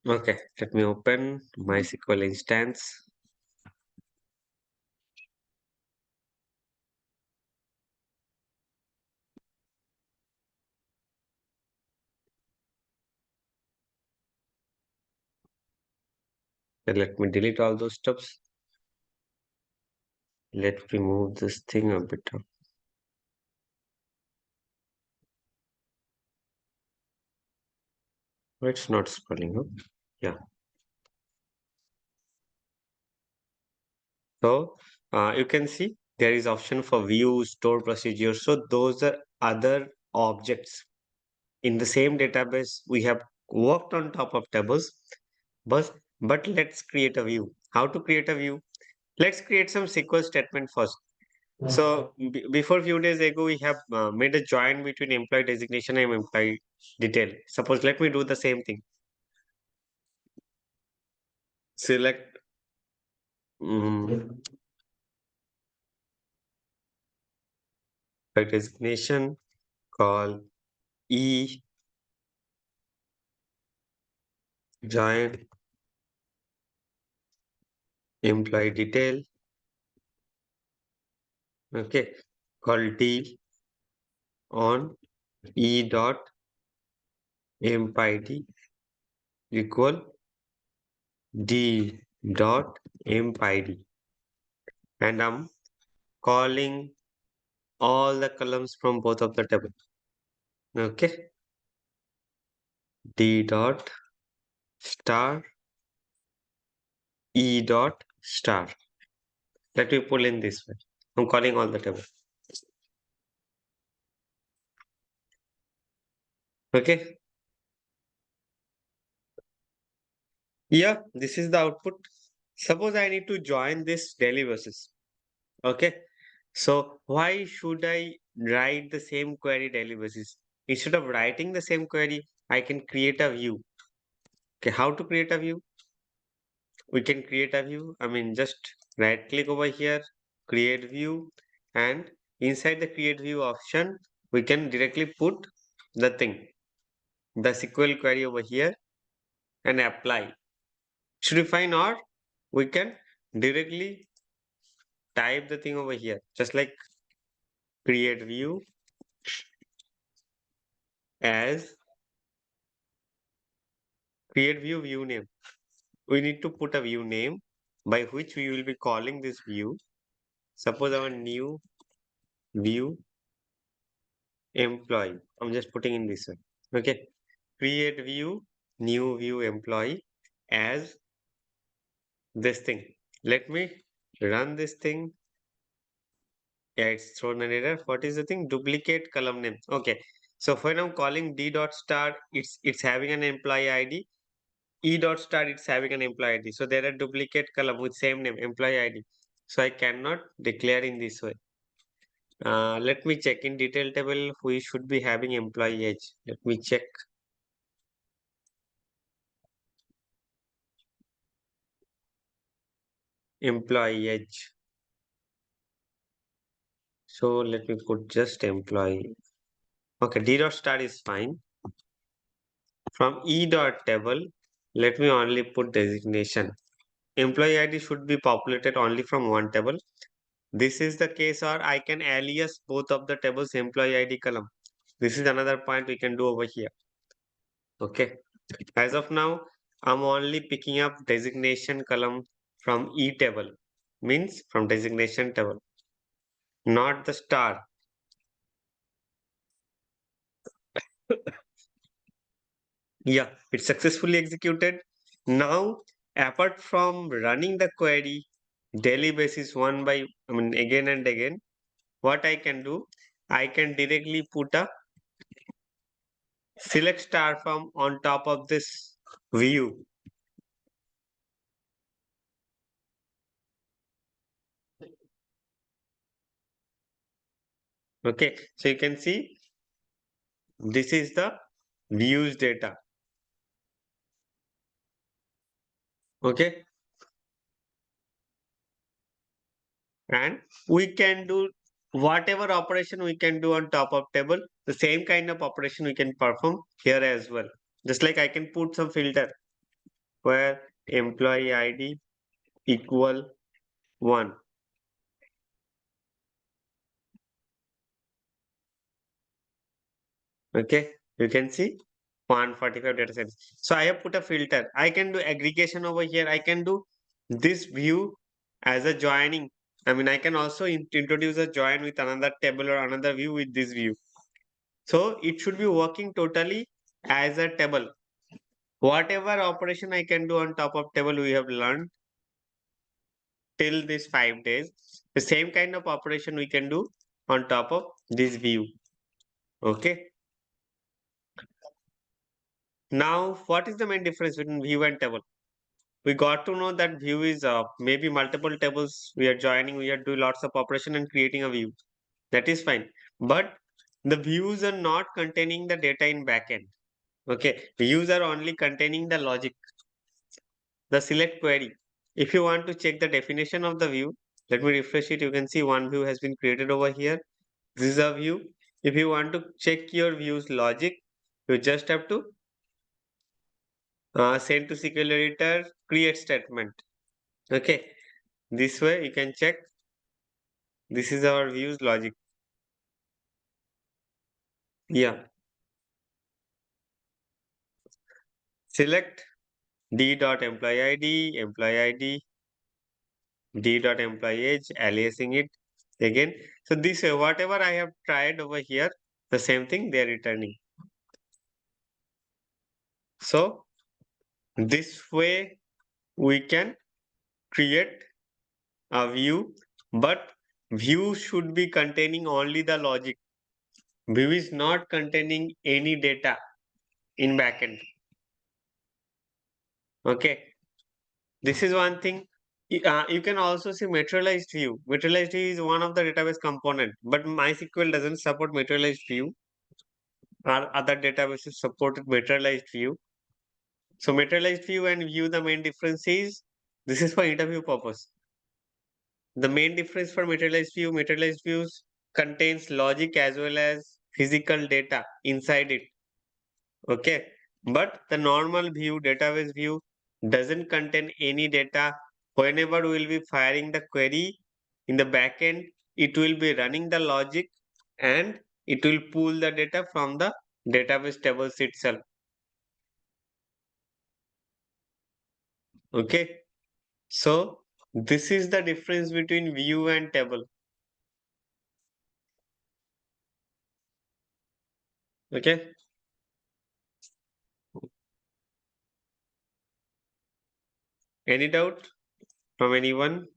Okay, let me open MySQL instance. Then let me delete all those stuffs. Let me move this thing a bit up. Oh, it's not scrolling up. Yeah. So you can see there is option for view, store procedure. So those are other objects in the same database. We have worked on top of tables, but let's create a view. How to create a view? Let's create some SQL statement first. So before few days ago, we have made a join between employee designation and employee detail. Suppose let me do the same thing. Select by designation, call E join employee detail. Okay, call D on E dot empid equal D dot empid, and I'm calling all the columns from both of the table. Okay, D dot star E dot star. Let me pull in this way. I'm calling all the table. Okay. Yeah, this is the output. Suppose I need to join this daily basis. Okay. So why should I write the same query daily basis? Instead of writing the same query, I can create a view. Okay. How to create a view? We can create a view. I mean, just right click over here, create view, and inside the create view option, we can directly put the thing, the SQL query over here and apply. Should we find, or we can directly type the thing over here, just like create view as create view name. We need to put a view name by which we will be calling this view. Suppose our new view employee. I'm just putting in this one. Okay. Create view, new view employee as this thing. Let me run this thing. Yeah, it's thrown an error. What is the thing? Duplicate column name. Okay. So when I'm calling D dot star, it's having an employee ID. E dot star, it's having an employee ID. So there are duplicate column with same name, employee ID. So I cannot declare in this way. Let me check in detail table. We should be having employee age. Let me check. Employee age. So let me put just employee. Okay, D dot star is fine. From E dot table, let me only put designation. Employee ID should be populated only from one table. This is the case, or I can alias both of the tables employee ID column. This is another point we can do over here. Okay. As of now, I'm only picking up designation column from E table, means from designation table, not the star. Yeah, it's successfully executed. Now, apart from running the query daily basis again and again, what I can do, I can directly put a select star from on top of this view. Okay, so you can see this is the views data. Okay, and we can do whatever operation we can do on top of table, the same kind of operation we can perform here as well. Just like I can put some filter. where employee ID equal 1. Okay, you can see 145 data sets. So I have put a filter. I can do aggregation over here. I can do this view as a joining. I mean, I can also introduce a join with another table or another view with this view. So it should be working totally as a table. Whatever operation I can do on top of table, we have learned till this 5 days. The same kind of operation we can do on top of this view. Okay. Now, what is the main difference between view and table? We got to know that view is maybe multiple tables we are joining, we are doing lots of operation and creating a view. That is fine. But the views are not containing the data in backend. Okay. Views are only containing the logic, the select query. If you want to check the definition of the view, let me refresh it. You can see one view has been created over here. This is a view. If you want to check your view's logic, you just have to send to SQL editor create statement. Okay. This way you can check. This is our views logic. Yeah. Select d dot employee ID, d dot employee age, aliasing it again. So this way, whatever I have tried over here, the same thing they are returning. So this way we can create a view, but view should be containing only the logic. View is not containing any data in backend. Okay. This is one thing. You can also see materialized view. Materialized view is one of the database component, but MySQL doesn't support materialized view. Or other databases supported materialized view. So materialized view and view, the main difference is this is for interview purpose. The main difference for materialized views contains logic as well as physical data inside it. Okay. But the normal view, database view, doesn't contain any data. Whenever we will be firing the query in the backend, it will be running the logic and it will pull the data from the database tables itself. Okay. So this is the difference between view and table. Okay. Any doubt from anyone?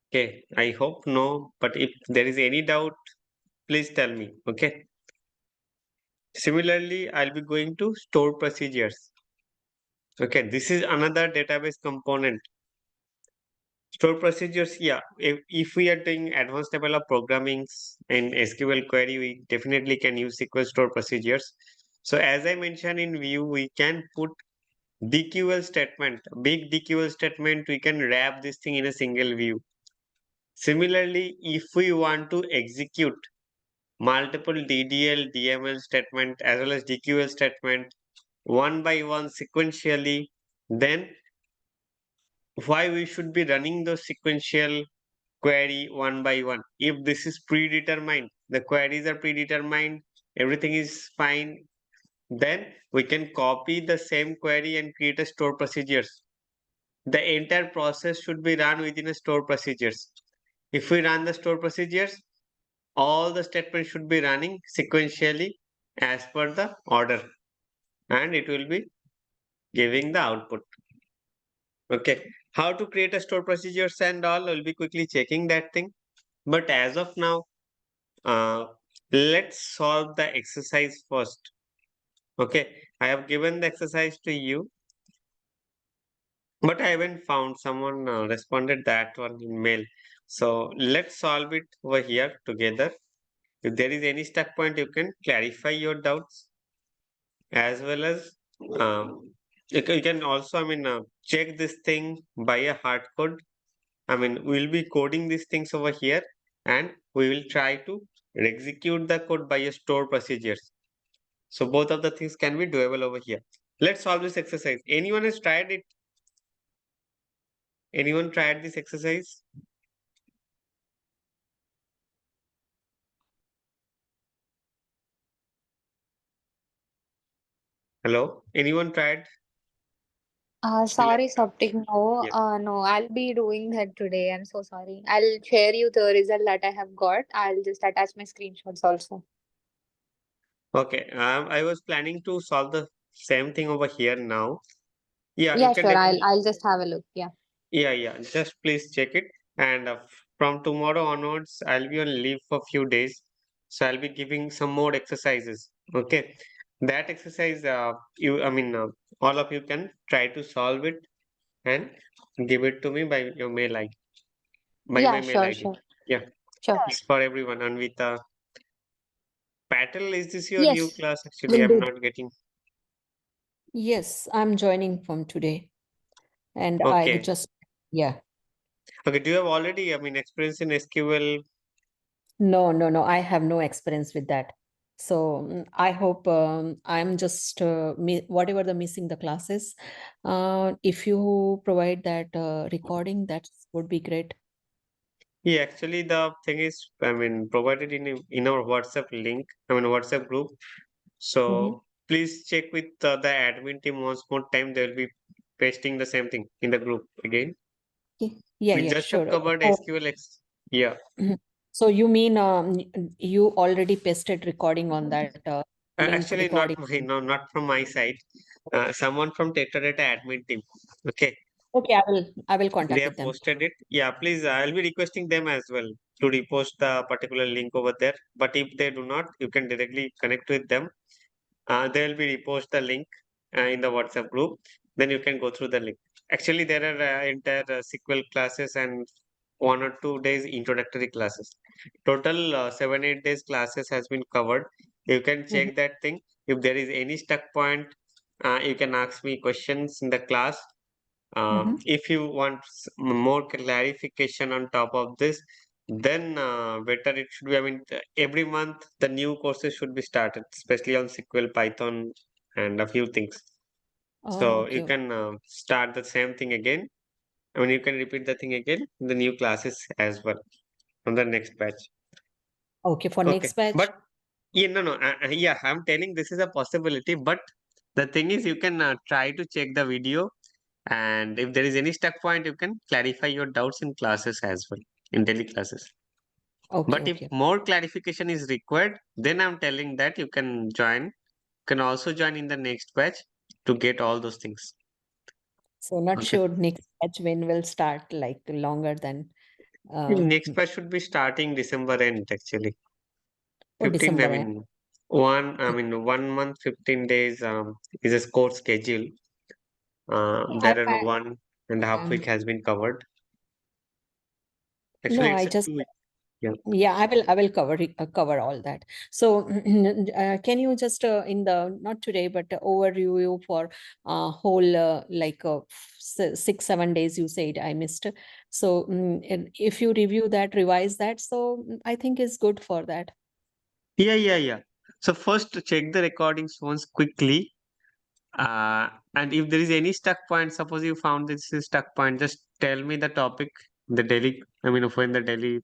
Okay. I hope no, but if there is any doubt, please tell me. Okay. Similarly, I'll be going to store procedures. Okay, this is another database component. Store procedures, yeah. If we are doing advanced level of programming in SQL query, we definitely can use SQL store procedures. So as I mentioned in view, we can put DQL statement, big DQL statement, we can wrap this thing in a single view. Similarly, if we want to execute multiple DDL, DML statement as well as DQL statement one by one sequentially, then why we should be running the sequential query one by one? If this is predetermined, the queries are predetermined, everything is fine, then we can copy the same query and create a store procedures. The entire process should be run within a store procedures. If we run the store procedures, all the statements should be running sequentially as per the order and it will be giving the output. Okay, how to create a store procedures and all, we'll be quickly checking that thing. But as of now, uh, let's solve the exercise first. Okay, I have given the exercise to you, but I haven't found someone responded that one in mail. So let's solve it over here together. If there is any stuck point, you can clarify your doubts as well as you can also, check this thing by a hard code. We'll be coding these things over here and we will try to and execute the code by a store procedures. So both of the things can be doable over here. Let's solve this exercise. Anyone has tried it? Anyone tried this exercise? Hello? Anyone tried? Shall Sorry, Soptic. No, Yeah. no, I'll be doing that today. I'm so sorry. I'll share you the result that I have got. I'll just attach my screenshots also. Okay. I was planning to solve the same thing over here now. Yeah, you Yeah, can sure. I'll definitely. I'll just have a look. Yeah. Yeah. Just please check it. And from tomorrow onwards, I'll be on leave for few days. So I'll be giving some more exercises. Okay. That exercise, all of you can try to solve it and give it to me by your mail ID, by Yeah, my mail sure, ID. sure, Yeah. sure. It's for everyone. Anvita, Patel, is this your new Yes, class? Actually, will I'm do. not getting. Yes, I'm joining from today. And I Okay. just, yeah. Okay. Do you have already, experience in SQL? No. I have no experience with that. So I hope I'm just whatever the missing the classes. If you provide that recording, that would be great. Yeah, actually, the thing is, provided in our WhatsApp link, WhatsApp group. Mhm. So please check with the admin team once more time. They'll be pasting the same thing in the group again. Okay. Yeah, We yeah, just have sure. covered So, SQL. Yeah. mhm. So you mean you already pasted recording on that link Actually, not recording? my, no, not from my side. Someone from Teta Data admin team. Okay. Okay, I will They contact have with them. posted it. Yeah, please. I'll be requesting them as well to repost the particular link over there. But if they do not, you can directly connect with them. They will be repost the link in the WhatsApp group. Then you can go through the link. Actually, there are entire SQL classes and 1 or 2 days introductory classes. Total 7 8 days classes has been covered. You can Mhm. check that thing. If there is any stuck point, you can ask me questions in the class. Mhm. If you want more clarification on top of this, then better it should be. Every month the new courses should be started, especially on SQL, Python, and a few things. Oh, So you okay. can start the same thing again. You can repeat the thing again in the new classes as well on the next batch. Okay, for Okay, next batch. but yeah, no, no, yeah, I'm telling this is a possibility, but the thing is, you can try to check the video. And if there is any stuck point, you can clarify your doubts in classes as well, in daily classes. Okay, But if okay. more clarification is required, then I'm telling that you can join, can also join in the next batch to get all those things. So not Okay. sure next batch when will start, like longer than Next batch should be starting December end actually. or 15, December end. 1 month, 15 days is a course schedule. I, There are I 1.5 week has been covered. no, Actually, it's I a just 2 week. Yeah. yeah, I will cover all that. So can you just in the not today but overview for whole 6 7 days you said I missed. So and if you review that, revise that, so I think is good for that. Yeah. So first check the recordings once quickly. And if there is any stuck point, suppose you found this is stuck point, just tell me the topic. The daily, when the daily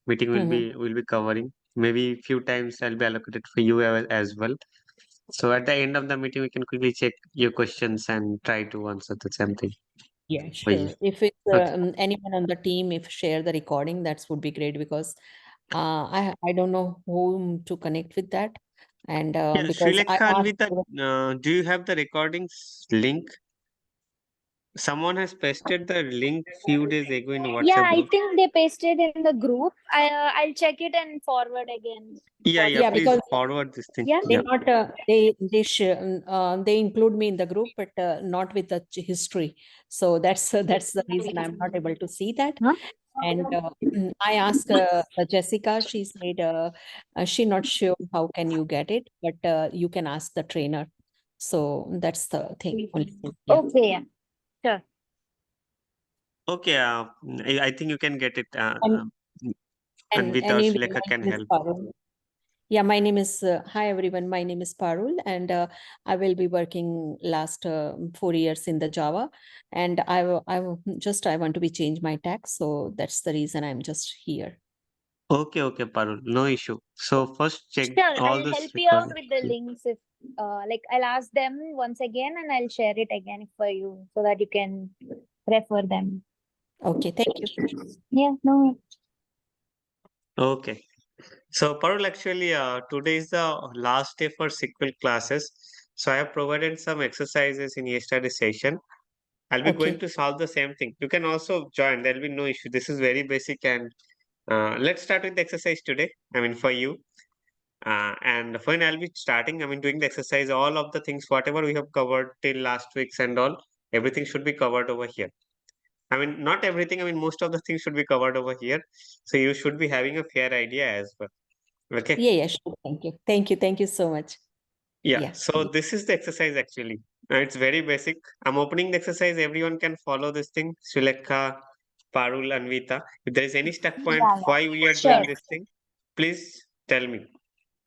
meeting Mhm. will be covering. Maybe few times I'll be allocated for you as well. So at the end of the meeting, we can quickly check your questions and try to answer the same thing Yeah, for you. sure. If it's Okay. anyone on the team, if share the recording, that would be great because I don't know whom to connect with that, and Yeah, because I Srilekha, asked. Anvita, do you have the recordings link? Someone has pasted the link few days ago in Yeah, WhatsApp I group. think they pasted in the group. I'll check it and forward again for Yeah, Yeah, you. please because forward this thing. Yeah. they Yeah. not they include me in the group, but not with the history. So that's the reason I'm not able to see that. Huh? And I asked Jessica. She said she not sure how can you get it, but you can ask the trainer. So that's the thing. Only thing. Yeah. Okay, yeah, sure. Okay, I think you can get it. And Anvita or anyway, Srilekha my can name is help. Parul. Yeah, my name is, hi everyone, my name is Parul, and I will be working last 4 years in the Java, and I want to be change my tag, so that's the reason I'm just here. Okay, Parul, no issue. So first check Sure, all I'll those help you out requirements. with the links if like I'll ask them once again and I'll share it again for you so that you can refer them. Okay, thank you. Yeah, no. Okay. So Parul, actually, today is the last day for SQL classes. So I have provided some exercises in yesterday's session. I'll be going Okay. to solve the same thing. You can also join. There'll be no issue. This is very basic, and let's start with the exercise today. I mean, for you. And when I'll be starting, I mean, doing the exercise, all of the things, whatever we have covered till last weeks and all, everything should be covered over here. I mean, not everything. I mean, most of the things should be covered over here. So you should be having a fair idea as well. Okay. Yeah, sure. Thank you. Thank you so much. Yeah. Yeah. So this is the exercise actually. It's very basic. I'm opening the exercise. Everyone can follow this thing. Sulekha, Parul, Anvita. If there is any stuck point, Yeah, why we are sure. doing this thing, please tell me.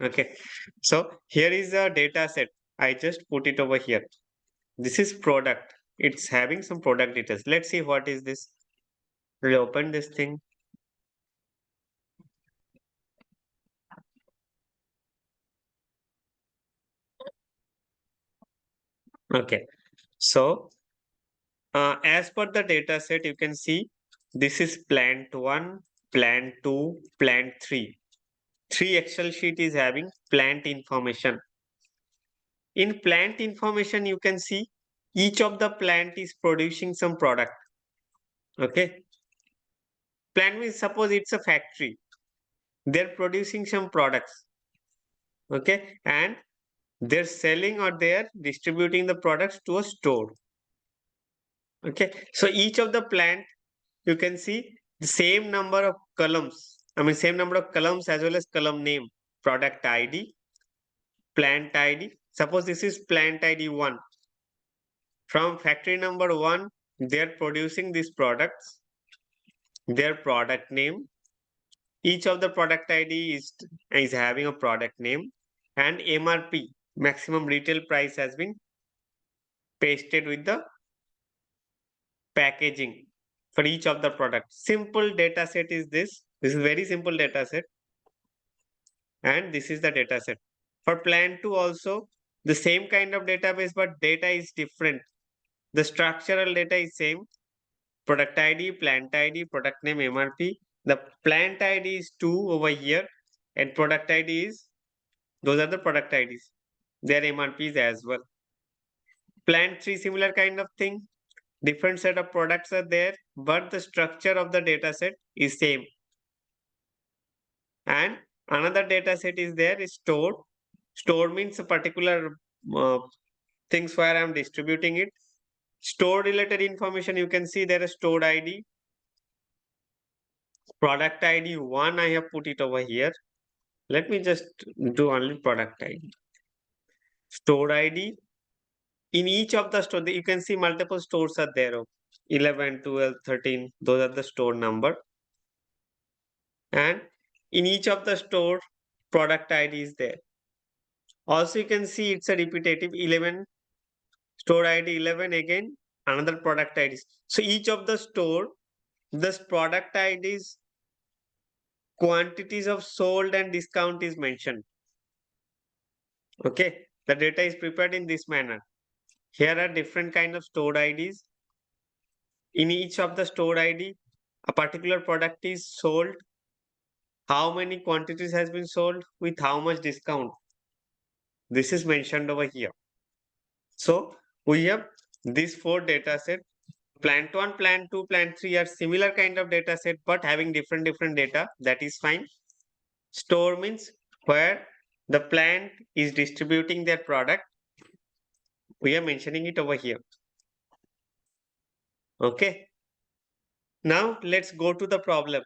Okay. So here is a data set. I just put it over here. This is product. It's having some product details. Let's see what is this. We'll open this thing. Okay. So as per the data set, you can see this is plant 1, plant 2, plant 3. 3 Excel sheet is having plant information. In plant information, you can see each of the plant is producing some product. Okay. Plant means suppose it's a factory. They're producing some products. Okay. And they're selling or they're distributing the products to a store. Okay. So each of the plant, you can see the same number of columns. I mean, same number of columns as well as column name, product ID, plant ID. Suppose this is plant ID 1. From factory number 1, they're producing these products, their product name. Each of the product ID is having a product name, and MRP, maximum retail price, has been pasted with the packaging for each of the products. Simple data set is this. This is very simple data set. And this is the data set. For plan 2 also, the same kind of database, but data is different. The structural data is same. Product ID, plant ID, product name, MRP. The plant ID is 2 over here, and product ID is, those are the product IDs. Their MRPs as well. Plant 3, similar kind of thing. Different set of products are there, but the structure of the data set is same. And another data set is there, is stored. Store means a particular things where I'm distributing it. Store related information, you can see there is stored ID. Product ID 1, I have put it over here. Let me just do only product ID. Store ID. In each of the store, you can see multiple stores are there. 11, 12, 13. Those are the store number. And in each of the store, product ID is there. Also, you can see it's a repetitive 11. Store ID 11 again, another product IDs. So each of the store, this product IDs, quantities of sold and discount is mentioned. Okay, the data is prepared in this manner. Here are different kind of stored IDs. In each of the stored ID, a particular product is sold. How many quantities has been sold with how much discount? This is mentioned over here. So we have these 4 data set. Plant 1, plant 2, plant 3 are similar kind of data set, but having different data. That is fine. Store means where the plant is distributing their product. We are mentioning it over here. Okay. Now let's go to the problem.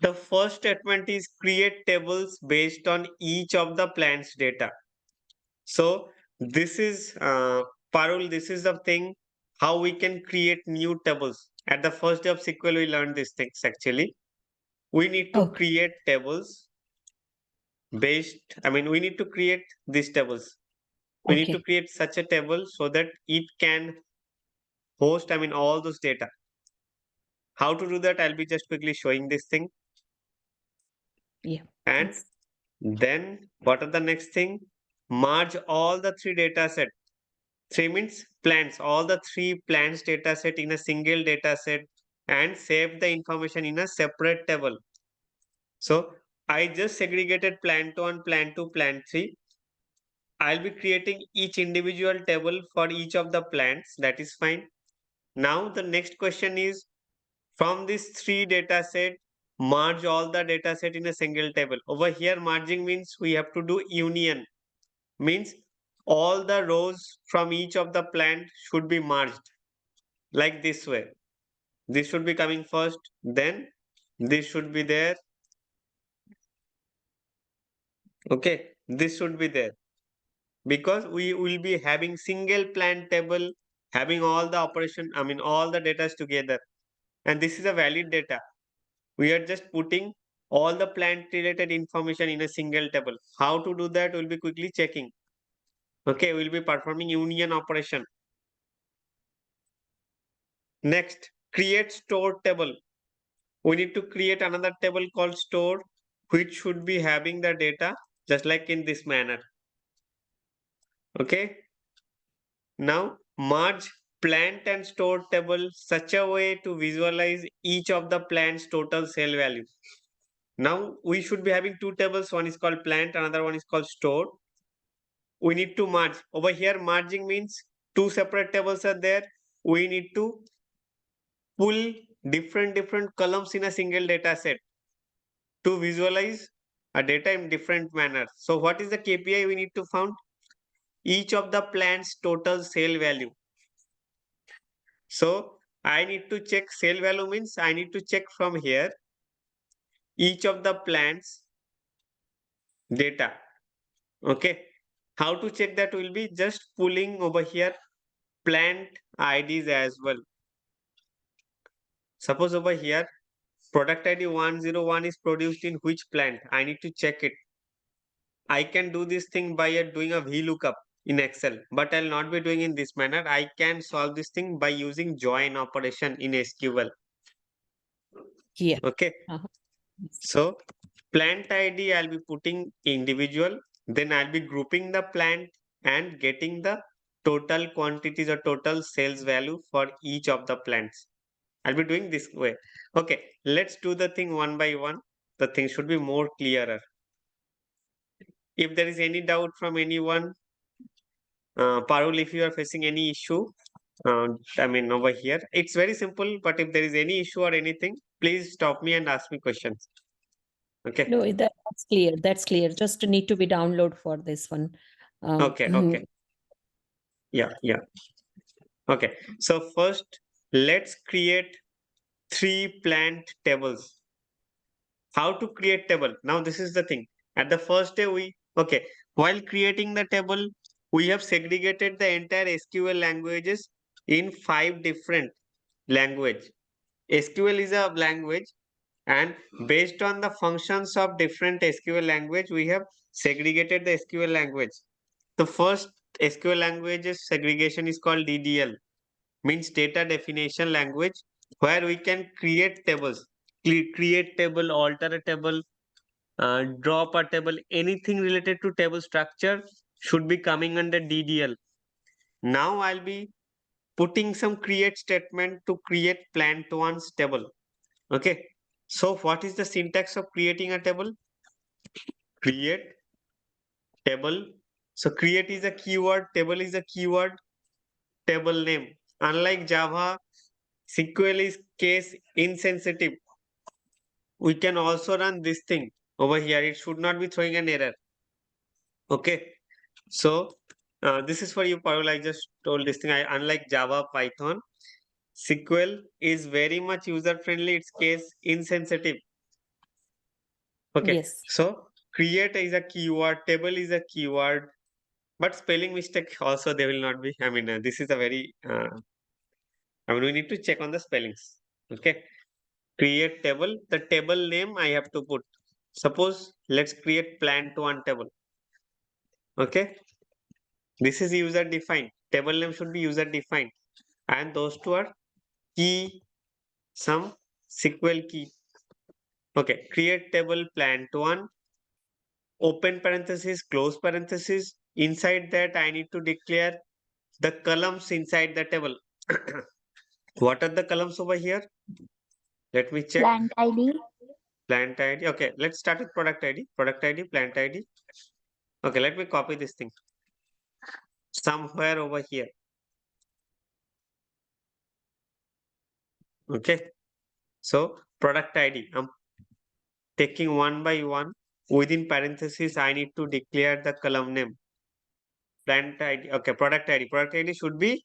The first statement is create tables based on each of the plant's data. So this is Parul, this is the thing how we can create new tables. At the first day of SQL, we learned these things actually. we need to Okay. create tables based, we need to create these tables. We need to Okay. create such a table so that it can host, all those data. How to do that? I'll be just quickly showing this thing. Yeah. And Yes. then what are the next thing? Merge all the three data set. Three means plants, all the three plants data set in a single data set and save the information in a separate table. So I just segregated plant 1, plant 2, plant 3. I'll be creating each individual table for each of the plants. That is fine. Now the next question is, from this three data set, merge all the data set in a single table. Over here, merging means we have to do union. Means all the rows from each of the plant should be merged like this way. This should be coming first, then this should be there. Okay, this should be there. Because we will be having single plant table, having all the operation, all the data together. And this is a valid data. We are just putting all the plant related information in a single table. How to do that? We'll be quickly checking. Okay, we'll be performing union operation. Next, create store table. We need to create another table called store, which should be having the data just like in this manner. Okay. Now merge plant and store table such a way to visualize each of the plant's total sale value. Now we should be having two tables. One is called plant, another one is called store. We need to merge. Over here, merging means two separate tables are there. We need to pull different columns in a single data set to visualize a data in different manner. So what is the KPI we need to find? Each of the plant's total sale value. So I need to check sale value means I need to check from here each of the plants data. Okay. How to check that will be just pulling over here plant IDs as well. Suppose over here product ID 101 is produced in which plant? I need to check it. I can do this thing by doing a VLOOKUP in Excel, but I'll not be doing in this manner. I can solve this thing by using join operation in SQL. Yeah. Okay. Uh-huh. Yes. So plant ID, I'll be putting individual, then I'll be grouping the plant and getting the total quantities or total sales value for each of the plants. I'll be doing this way. Okay, let's do the thing one by one. The thing should be more clearer. If there is any doubt from anyone, Parul, if you are facing any issue, over here, it's very simple, but if there is any issue or anything, please stop me and ask me questions. Okay. No, that's clear. That's clear. Just need to be download for this one. Okay. Yeah. Okay. So first, let's create three plant tables. How to create table? Now this is the thing. At the first day, while creating the table, we have segregated the entire SQL languages in 5 different language. SQL is a language, and based on the functions of different SQL language, we have segregated the SQL language. The first SQL languages segregation is called DDL, means data definition language, where we can create tables, create table, alter a table, drop a table, anything related to table structure should be coming under DDL. Now I'll be putting some create statement to create plant one's table. Okay. So what is the syntax of creating a table? Create table. So create is a keyword, table is a keyword, table name. Unlike Java, SQL is case insensitive. We can also run this thing over here. It should not be throwing an error. Okay. So this is for you, Parul. I just told this thing. Unlike Java, Python, SQL is very much user friendly. It's case insensitive. Okay. Yes. So create is a keyword, table is a keyword, but spelling mistake also there will not be. This is a very, we need to check on the spellings. Okay. create table. The table name I have to put. Suppose let's create plant one table. Okay. This is user defined. Table name should be user defined. And those two are key, some SQL key. Okay. Create table plant one, open parenthesis, close parenthesis. Inside that, I need to declare the columns inside the table. What are the columns over here? Let me check. Plant ID. Plant ID. Okay, let's start with product ID. Product ID, plant ID. Okay, let me copy this thing somewhere over here. Okay, so product ID. I'm taking one by one. Within parentheses, I need to declare the column name. Plant ID. Okay, product ID. Product ID should be,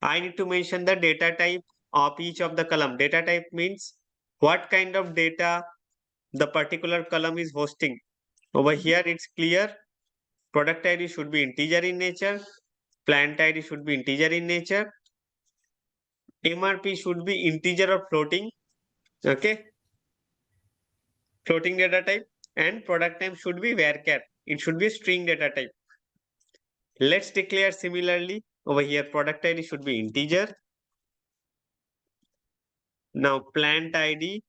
I need to mention the data type of each of the column. Data type means what kind of data the particular column is hosting. Over here, it's clear. Product ID should be integer in nature. Plant ID should be integer in nature. MRP should be integer or floating. Okay. Floating data type. And product name should be varchar. It should be a string data type. Let's declare similarly over here. Product ID should be integer. Now plant ID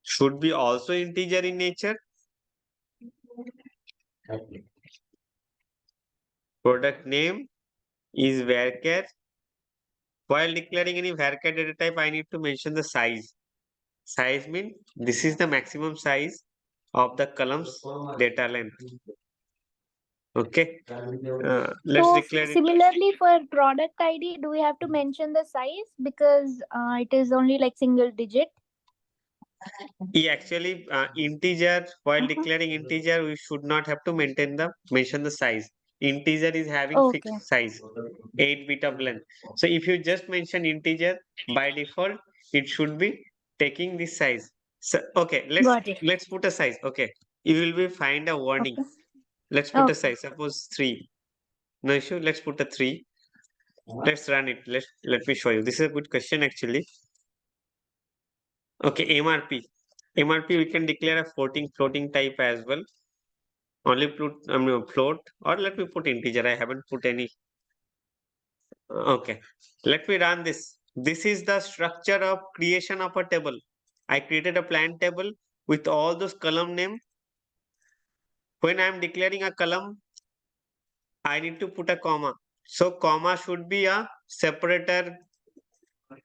should be also integer in nature. Product name is varchar. While declaring any varchar data type, I need to mention the size. Size means this is the maximum size of the columns data length. Okay. Let's So declare it. similarly for product ID, do we have to mention the size because it is only like single digit? Yeah, actually, integer, while declaring integer, we should not have to mention the size. Integer is having Okay. fixed size, 8 bit of length. So if you just mention integer, by default, it should be taking this size. So okay, Got it. let's put a size. Okay, you will be find a warning. Okay. Let's put a Okay. size. Suppose 3. No issue. Let's put a 3. Let's run it. Let me show you. This is a good question actually. Okay, MRP. MRP we can declare a floating type as well. Only put float, or let me put integer. I haven't put any. Okay, let me run this. This is the structure of creation of a table. I created a plant table with all those column name. When I am declaring a column, I need to put a comma. So comma should be a separator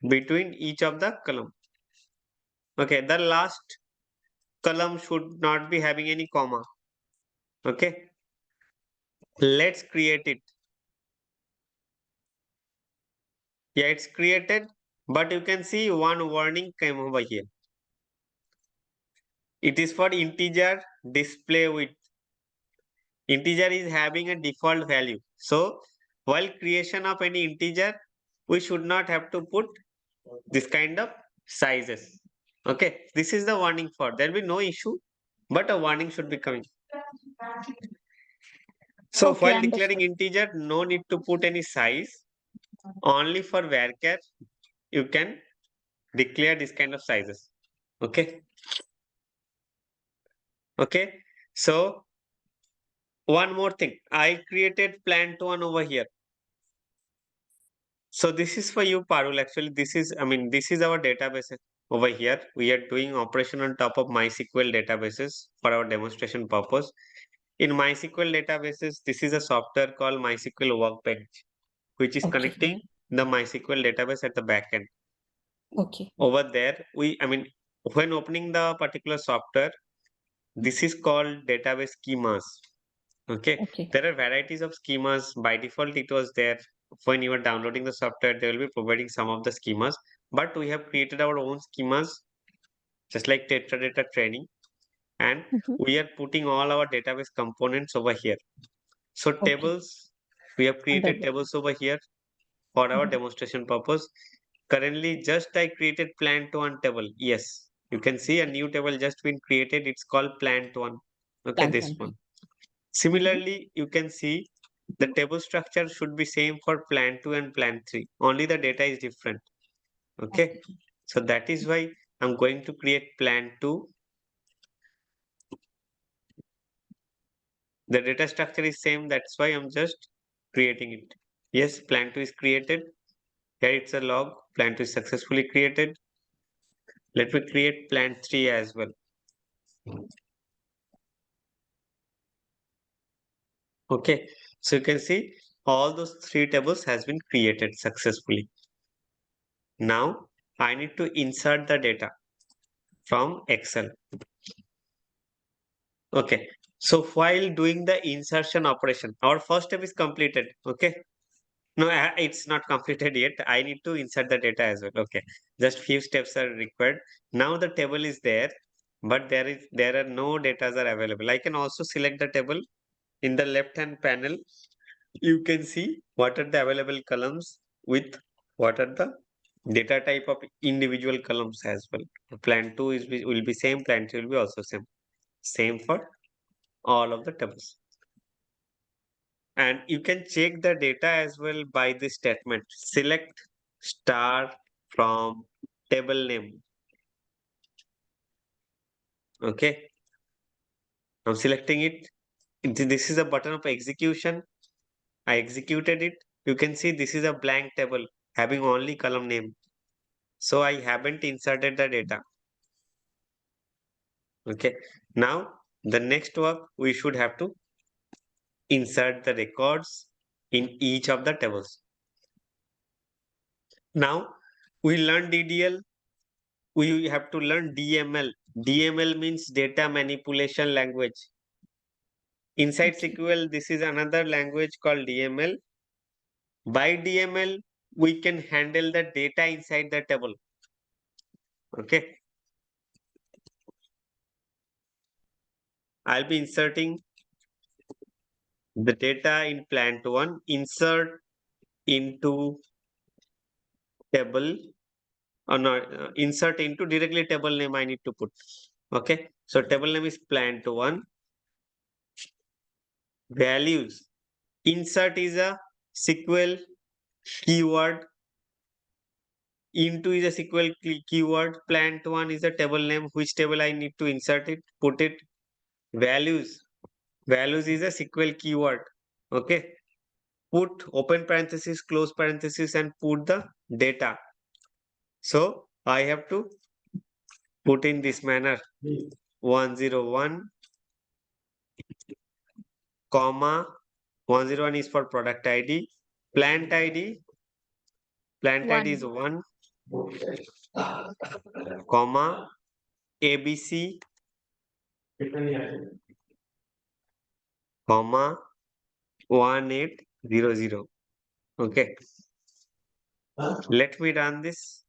between each of the column. Okay, the last column should not be having any comma. Okay, let's create it. Yeah, it's created, but you can see one warning came over here. It is for integer display width. Integer is having a default value. So while creation of any integer, we should not have to put this kind of sizes. Okay, this is the warning for. There will be no issue, but a warning should be coming. So Okay, while understood. declaring integer, no need to put any size. Only for varchar, you can declare this kind of sizes. Okay. Okay. So one more thing, I created plant one over here. So this is for you, Parul. Actually, this is our database over here. We are doing operation on top of MySQL databases for our demonstration purpose. In MySQL databases, this is a software called MySQL Workbench, which is Okay. connecting the MySQL database at the backend. Okay. Over there, when opening the particular software, this is called database schemas. Okay. Okay. There are varieties of schemas. By default, it was there. When you are downloading the software, they will be providing some of the schemas. But we have created our own schemas, just like Teradata training. And Mhm. we are putting all our database components over here. So Okay. tables, we have created Understood. tables over here for our Mhm. demonstration purpose. Currently, just I created plant one table. Yes, you can see a new table just been created. It's called plant one. Okay, Plant this one. one. Similarly, you can see the table structure should be same for plant 2 and plant 3. Only the data is different. Okay, so that is why I'm going to create plant 2. The data structure is same, that's why I'm just creating it. Yes, plant 2 is created. Here it's a log, plant 2 is successfully created. Let me create plant 3 as well. Okay, so you can see all those 3 tables has been created successfully. Now I need to insert the data from Excel. Okay, so while doing the insertion operation, our first step is completed. Okay, no, it's not completed yet. I need to insert the data as well. Okay, just few steps are required. Now the table is there, but there are no data are available. I can also select the table. In the left hand panel, you can see what are the available columns with what are the data type of individual columns as well. Plan 2 will be same, plan 3 will be also same for all of the tables. And you can check the data as well by this statement. Select star from table name. Okay, I'm selecting it. This is a button of execution. I executed it. You can see this is a blank table having only column name. So I haven't inserted the data. Okay, now the next work we should have to insert the records in each of the tables. Now we learn DDL, we have to learn DML. DML means data manipulation language. Inside Okay. SQL, this is another language called DML. By DML, we can handle the data inside the table. Okay. I'll be inserting the data in plant 1, insert into table or not, insert into directly table name I need to put. Okay, so table name is plant 1. Values, insert is a SQL keyword, into is a SQL keyword, plant 1 is a table name, which table I need to insert it, put it. Values is a SQL keyword. Okay, put open parenthesis, close parenthesis, and put the data. So I have to put in this manner 101, comma 101 is for product ID, plant ID is 1, comma ABC, comma 1800. Okay, let me run this.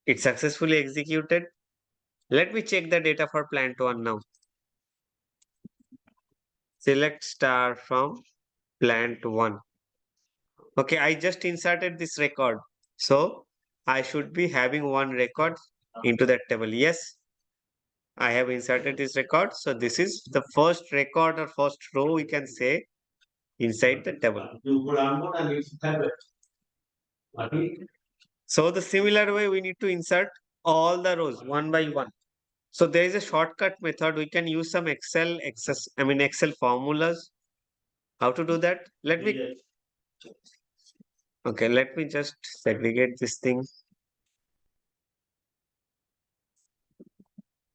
It's successfully executed. Let me check the data for plant 1 now. Select star from plant 1. Okay, I just inserted this record. So I should be having one record into that table. Yes, I have inserted this record. So this is the first record or first row we can say inside the table. So the similar way we need to insert all the rows one by one. So there is a shortcut method. We can use some Excel formulas. How to do that? Let me just segregate this thing.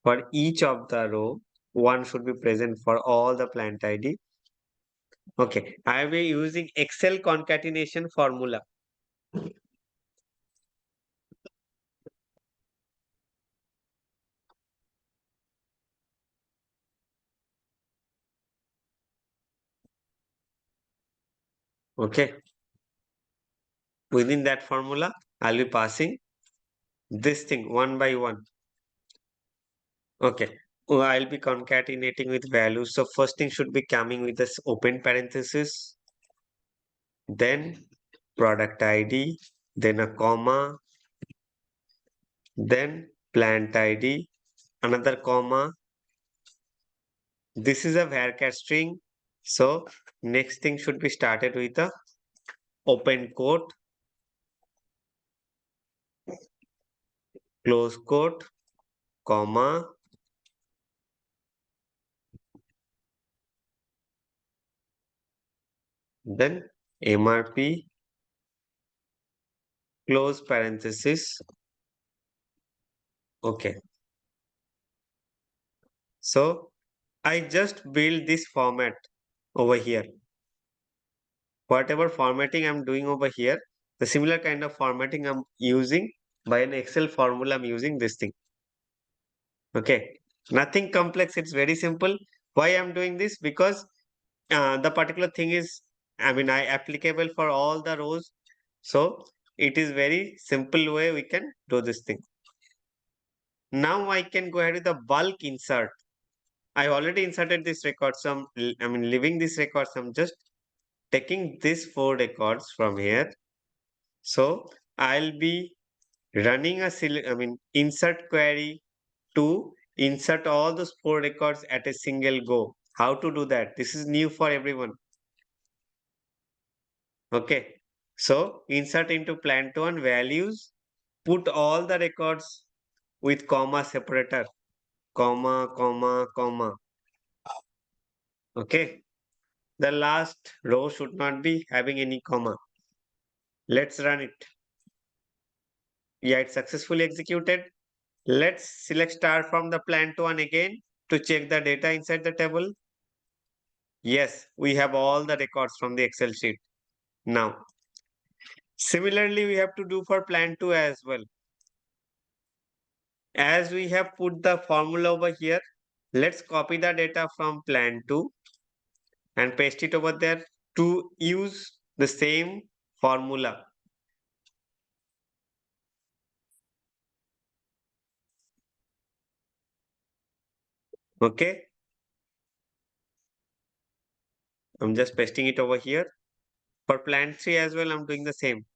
For each of the row, one should be present for all the plant ID. Okay, I will be using Excel concatenation formula. Okay, within that formula, I'll be passing this thing one by one. Okay, I'll be concatenating with values. So first thing should be coming with this open parenthesis, then product ID, then a comma, then plant ID, another comma. This is a varchar string. So next thing should be started with a open quote. close quote, comma, then MRP, close parenthesis. Okay. So I just build this format over here. Whatever formatting I'm doing over here, the similar kind of formatting I'm using by an Excel formula, I'm using this thing. Okay. Nothing complex. It's very simple. Why I'm doing this? Because the particular thing is, I applicable for all the rows. So it is very simple way we can do this thing. Now I can go ahead with the bulk insert. I already inserted this record. So leaving this record. So I'm just taking these 4 records from here. So I'll be running a insert query to insert all those 4 records at a single go. How to do that? This is new for everyone. Okay. So insert into plant one values, put all the records with comma separator, comma, comma, comma. Okay. The last row should not be having any comma. Let's run it. Yeah, it's successfully executed. Let's select star from the plant one again to check the data inside the table. Yes, we have all the records from the Excel sheet. Now, similarly, we have to do for plant 2 as well. As we have put the formula over here, let's copy the data from plant 2 and paste it over there to use the same formula. Okay. I'm just pasting it over here. For plant 3 as well, I'm doing the same.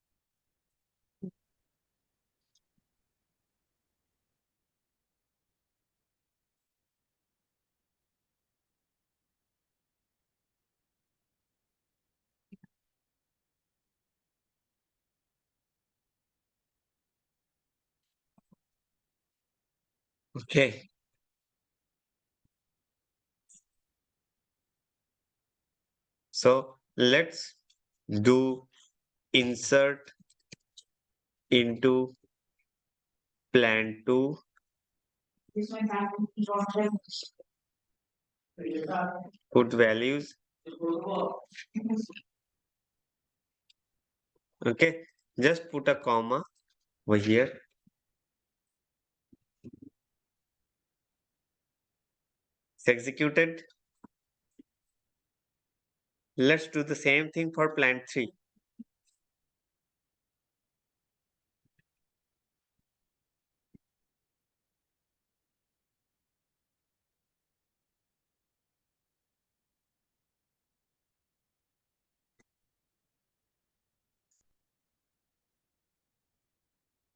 Okay. So let's do insert into plant 2. Put values. Okay. Just put a comma over here. It's executed. Let's do the same thing for plant 3.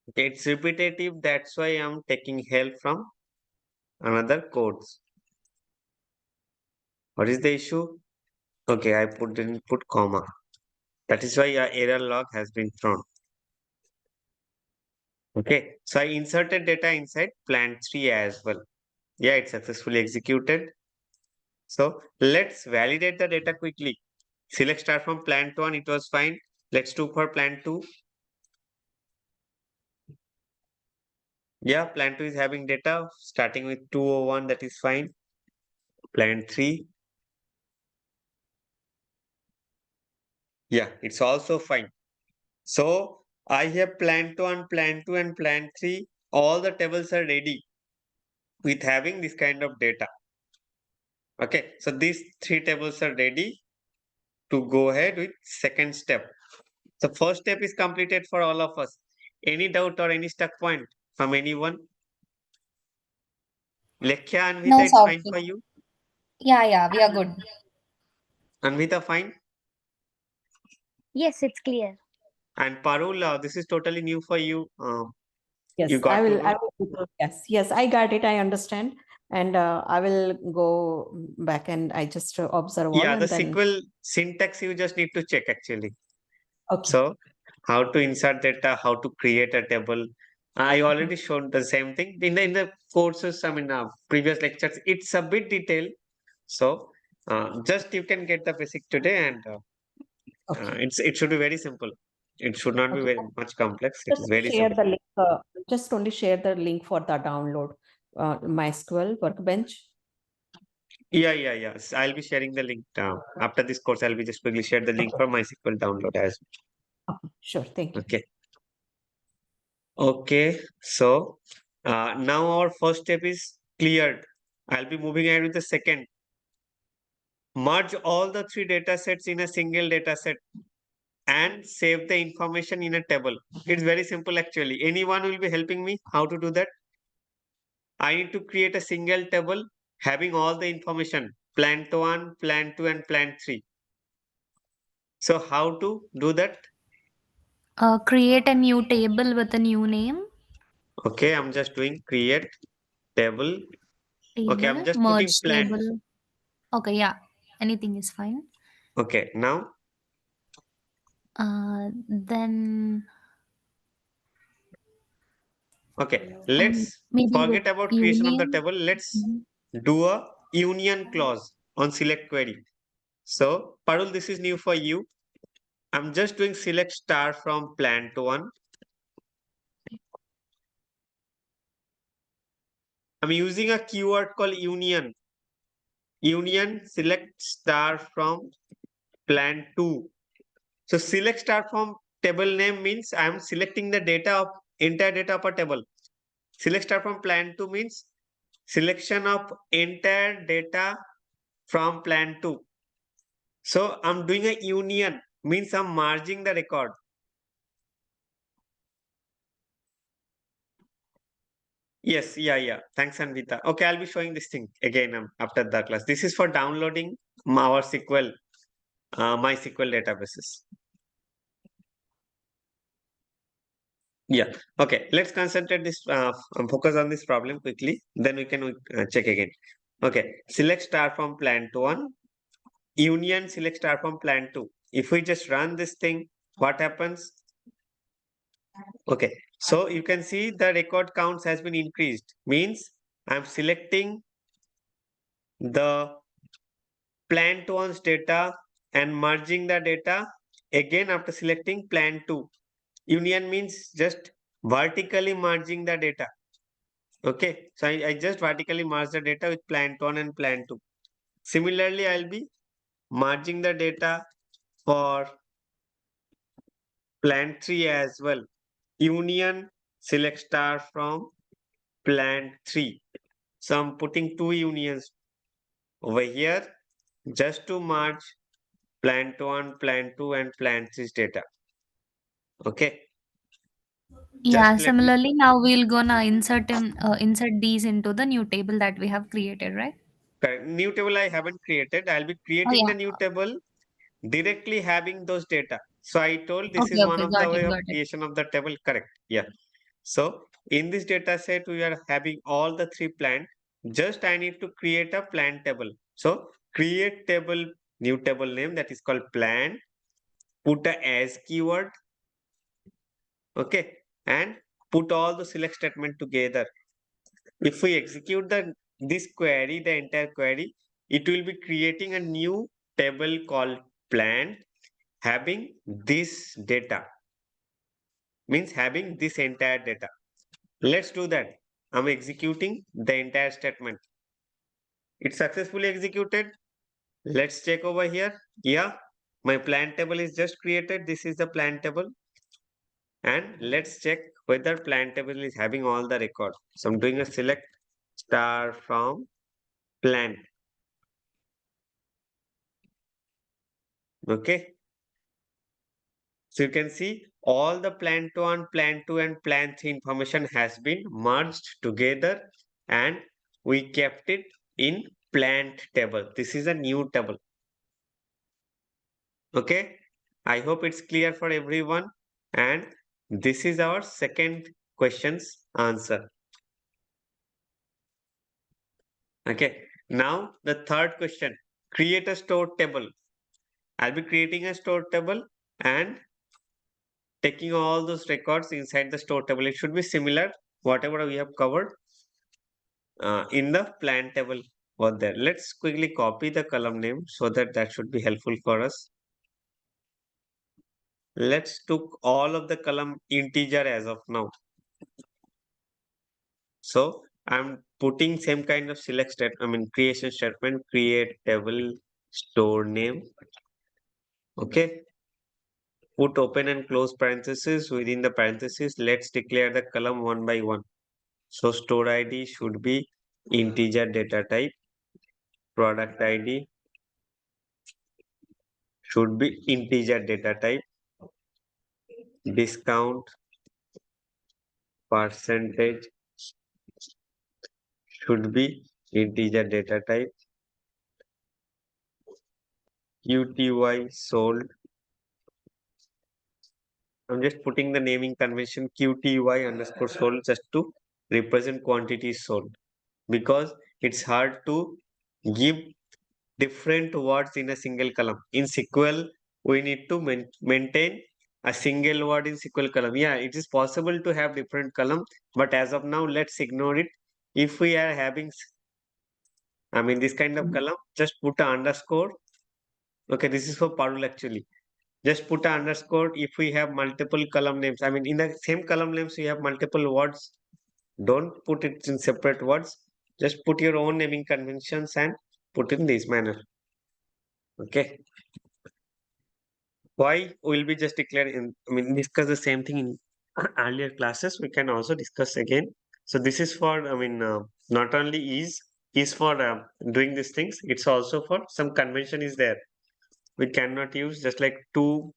Okay, it's repetitive. That's why I'm taking help from another codes. What is the issue? Okay, I didn't put comma. That is why your error log has been thrown. Okay, so I inserted data inside plant 3 as well. Yeah, it's successfully executed. So let's validate the data quickly. Select star from plant 1, it was fine. Let's do for plant 2. Yeah, plant 2 is having data starting with 201, that is fine. Plant 3. Yeah, it's also fine. So I have plant 1, plant 2 and plant 3. All the tables are ready with having this kind of data. Okay, so these 3 tables are ready to go ahead with second step. So first step is completed for all of us. Any doubt or any stuck point from anyone? Lekhya, Anvita, No, it's fine Sakshi. for you? Yeah, we are good. Anvita, fine? Yes, it's clear. And Parul, this is totally new for you. Yes, You got I to will. know. I will. Yes, I got it. I understand, and I will go back and I just observe all, Yeah, the and then SQL syntax you just need to check actually. okay. So how to insert data, how to create a table, I already shown the same thing in the courses. I mean, previous lectures. It's a bit detailed, so just you can get the basic today, and Okay. it should be very simple. It should not be Okay. very much complex. It is Just very share simple. the link. Just only share the link for the download. MySQL Workbench. Yeah, yeah, yeah. I'll be sharing the link after this course. I'll be just quickly share the link Okay. for MySQL download as Okay. Sure. Thank well. you. Okay. Okay. So now our first step is cleared. I'll be moving ahead with the second. Merge all the three data sets in a single data set and save the information in a table. It's very simple actually. Anyone will be helping me how to do that? I need to create a single table having all the information, plant 1, plant 2, and plant 3. So how to do that? Create a new table with a new name. Okay, I'm just doing create table. Okay, I'm Table, just putting merge plant. table. Okay, yeah. Anything is fine. Okay, now, Then okay, let's maybe with forget about creation of the union. table. Let's Mhm. do a union clause on select query. So, Parul, this is new for you. I'm just doing select star from plant 1. I'm using a keyword called union. Union select star from plant 2. So select star from table name means I am selecting the data of entire data of a table. Select star from plant 2 means selection of entire data from plant 2. So I'm doing a union means I'm merging the record. Yes, yeah. Thanks, Anvita. Okay, I'll be showing this thing again after the class. This is for downloading our SQL, MySQL databases. Yeah. Okay. Let's concentrate this. Focus on this problem quickly. Then we can check again. Okay. Select star from plant 1. Union select star from plant 2. If we just run this thing, what happens? Okay. So you can see the record counts has been increased. Means I'm selecting the plant 1's data and merging the data again after selecting plant 2. Union means just vertically merging the data. Okay, so I just vertically merge the data with plant 1 and plant 2. Similarly, I'll be merging the data for plant 3 as well. Union select star from plant 3. So I'm putting two unions over here just to merge plant 1, plant 2 and plant 3's data. Okay. Yeah, Just let me. similarly, now we'll gonna insert these into the new table that we have created, right? Correct. New table I haven't created. I'll be Oh creating yeah. the new table directly having those data. So I told this is Okay, one okay, of the got way it, of got it. creation of the table. Correct. Yeah. So in this data set, we are having all the three plant. Just I need to create a plant table. So create table, new table name that is called plant. Put a as keyword. Okay. And put all the select statement together. If we execute this query, the entire query, it will be creating a new table called plant having this data. Means having this entire data. Let's do that. I'm executing the entire statement. It's successfully executed. Let's check over here. Yeah, my plant table is just created. This is the plant table. And let's check whether plant table is having all the record. So I'm doing a select star from plant. Okay. So you can see all the plant 1, plant 2 and plant 3 information has been merged together and we kept it in plant table. This is a new table. Okay. I hope it's clear for everyone. And this is our second question's answer. Okay. Now the third question, create a stored table. I'll be creating a stored table and taking all those records inside the store table. It should be similar, whatever we have covered in the plan table over there. Let's quickly copy the column name so that should be helpful for us. Let's took all of the column integer as of now. So I'm putting same kind of select state, creation statement, create table, store name. Okay. Put open and close parentheses. Within the parentheses, let's declare the column one by one. So store ID should be integer data type. Product ID should be integer data type. Discount percentage should be integer data type. QTY sold. I'm just putting the naming convention QTY underscore sold just to represent quantity sold, because it's hard to give different words in a single column. In SQL, we need to maintain a single word in SQL column. Yeah, it is possible to have different column, but as of now, let's ignore it. If we are having, this kind of column, just put a underscore. Okay, this is for Parul actually. Just put a underscore if we have multiple column names. In the same column names, we have multiple words. Don't put it in separate words. Just put your own naming conventions and put in this manner. Okay. Why will be just declare in, discuss the same thing in earlier classes. We can also discuss again. So this is for, not only is for doing these things. It's also for some convention is there. We cannot use just like two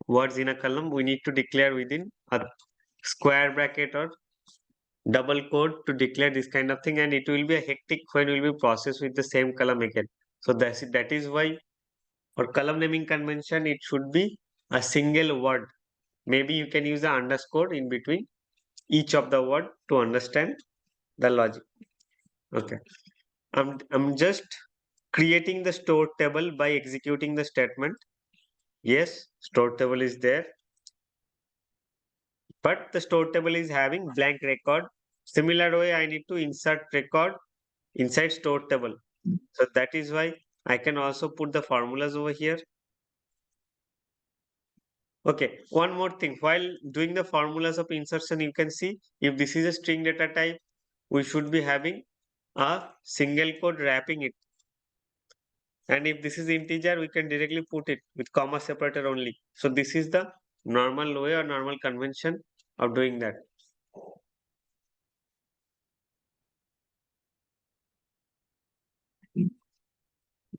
words in a column. We need to declare within a square bracket or double quote to declare this kind of thing, and it will be a hectic when will be processed with the same column again. So that is why for column naming convention, it should be a single word. Maybe you can use the underscore in between each of the word to understand the logic. Okay. I'm just creating the store table by executing the statement. Yes, store table is there, but the store table is having blank record. Similar way, I need to insert record inside store table. So that is why I can also put the formulas over here. Okay, one more thing. While doing the formulas of insertion, you can see if this is a string data type, we should be having a single quote wrapping it. And if this is integer, we can directly put it with comma separator only. So this is the normal way or normal convention of doing that.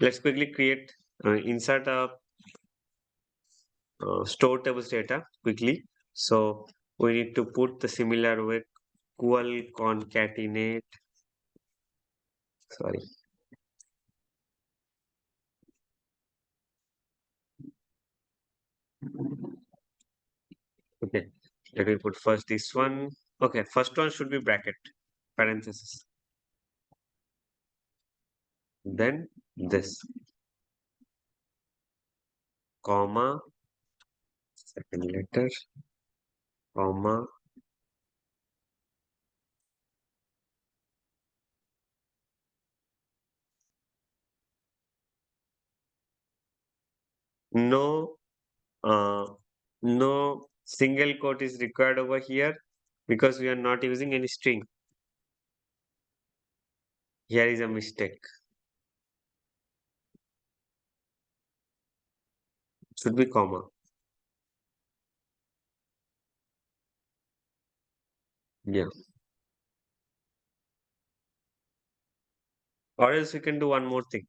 Let's quickly create, insert a store tables data quickly. So we need to put the similar way equal concatenate. Sorry. Okay, let me put first this one. Okay, first one should be bracket, parenthesis. Then this, comma, second letter, comma, no, no single quote is required over here because we are not using any string. Here is a mistake. Should be comma. Yeah. Or else we can do one more thing.